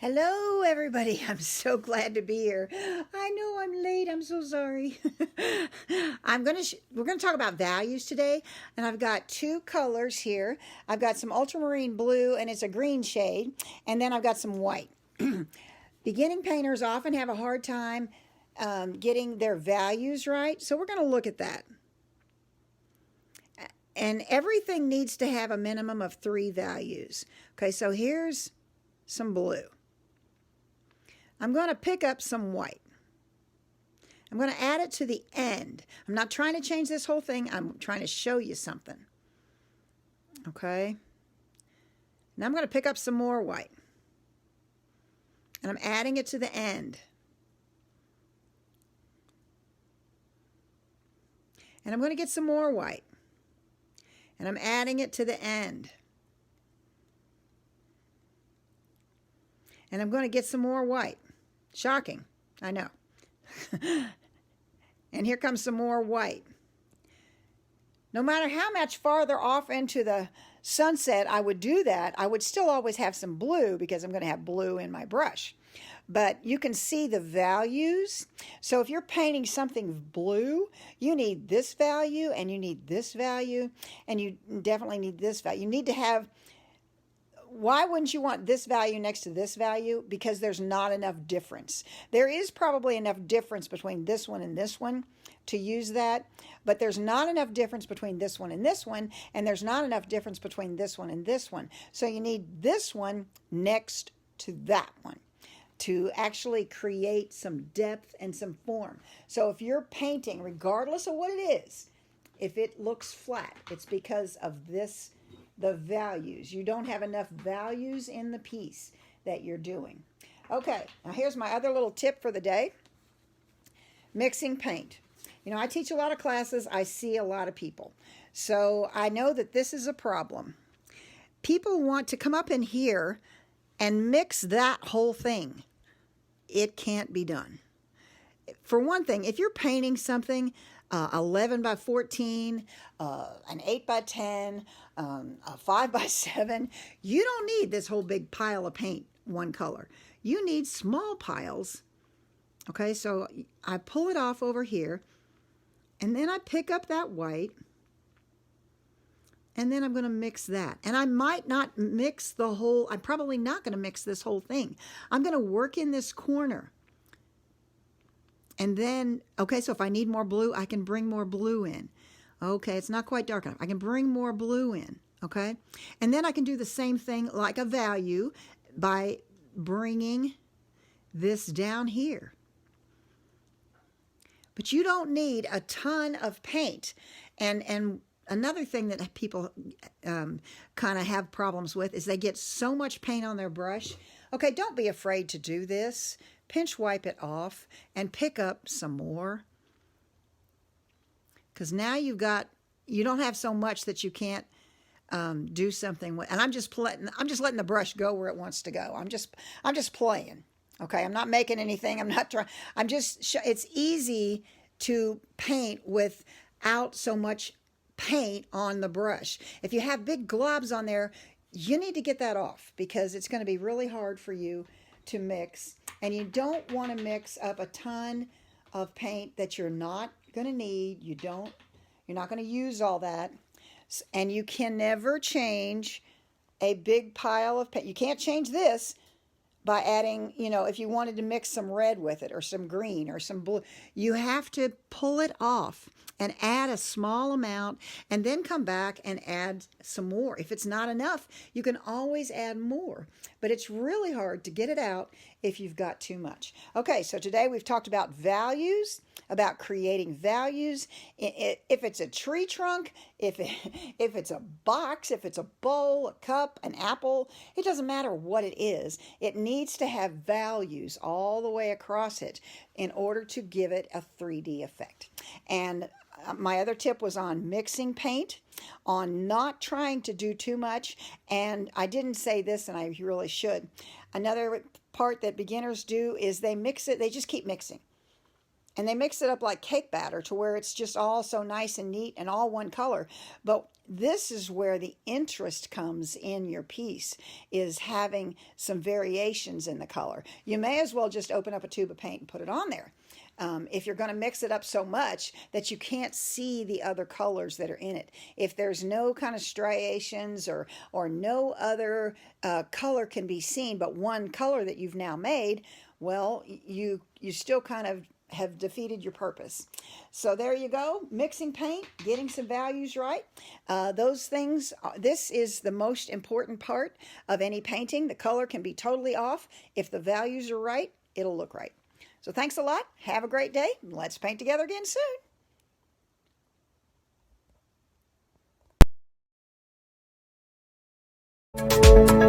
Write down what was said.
Hello, everybody. I'm so glad to be here. I know I'm late. I'm so sorry. We're gonna talk about values today, and I've got two colors here. I've got some ultramarine blue, and it's a green shade, and then I've got some white. Beginning painters often have a hard time getting their values right, so we're going to look at that. And everything needs to have a minimum of 3 values. Okay, so here's some blue. I'm going to pick up some white. I'm going to add it to the end. I'm not trying to change this whole thing. I'm trying to show you something. Okay. Now I'm going to pick up some more white. And I'm adding it to the end. And I'm going to get some more white. And I'm adding it to the end. And I'm going to get some more white. Shocking, I know. And here comes some more white. No matter how much farther off into the sunset I would do that, I would still always have some blue because I'm going to have blue in my brush. But you can see the values. So if you're painting something blue, you need this value and you need this value and you definitely need this value. You need to have, why wouldn't you want this value next to this value? Because there's not enough difference. There is probably enough difference between this one and this one to use that, but there's not enough difference between this one and this one, and there's not enough difference between this one and this one. So you need this one next to that one to actually create some depth and some form. So if you're painting, regardless of what it is, if it looks flat, it's because of this, the values. You don't have enough values in the piece that you're doing. Okay, now here's my other little tip for the day. Mixing paint. You know, I teach a lot of classes. I see a lot of people. So I know that this is a problem. People want to come up in here and mix that whole thing. It can't be done. For one thing, if you're painting something 11 by 14, an 8 by 10, a 5 by 7, you don't need this whole big pile of paint, one color. You need small piles. Okay, so I pull it off over here, and then I pick up that white, and then I'm going to mix that. And I might not mix the whole, I'm probably not going to mix this whole thing. I'm going to work in this corner. And then, okay, so if I need more blue, I can bring more blue in. Okay, it's not quite dark enough. I can bring more blue in, okay? And then I can do the same thing like a value by bringing this down here. But you don't need a ton of paint. And another thing that people kind of have problems with is they get so much paint on their brush. Okay, don't be afraid to do this. Pinch wipe it off and pick up some more. Because now you don't have so much that you can't do something with. And I'm just letting the brush go where it wants to go. I'm just playing. Okay, I'm not making anything. I'm not trying. It's easy to paint without so much paint on the brush. If you have big globs on there, you need to get that off because it's going to be really hard for you to mix. And you don't want to mix up a ton of paint that you're not going to need. You're not going to use all that. And you can never change a big pile of paint. You can't change this by adding, if you wanted to mix some red with it or some green or some blue, you have to pull it off and add a small amount and then come back and add some more. If it's not enough, you can always add more. But it's really hard to get it out if you've got too much. Okay, so today we've talked about values, about creating values. If it's a tree trunk, if it's a box, if it's a bowl, a cup, an apple, it doesn't matter what it is. It needs to have values all the way across it in order to give it a 3D effect. And my other tip was on mixing paint, on not trying to do too much. And I didn't say this, and I really should. Another part that beginners do is they mix it, they just keep mixing. and they mix it up like cake batter to where it's just all so nice and neat and all one color. But this is where the interest comes in your piece, is having some variations in the color. You may as well just open up a tube of paint and put it on there. If you're going to mix it up so much that you can't see the other colors that are in it. If there's no kind of striations or no other color can be seen but one color that you've now made, well, you still kind of have defeated your purpose. So there you go, mixing paint, getting some values right. Those things, this is the most important part of any painting. The color can be totally off. If the values are right, it'll look right. So thanks a lot. Have a great day. Let's paint together again soon.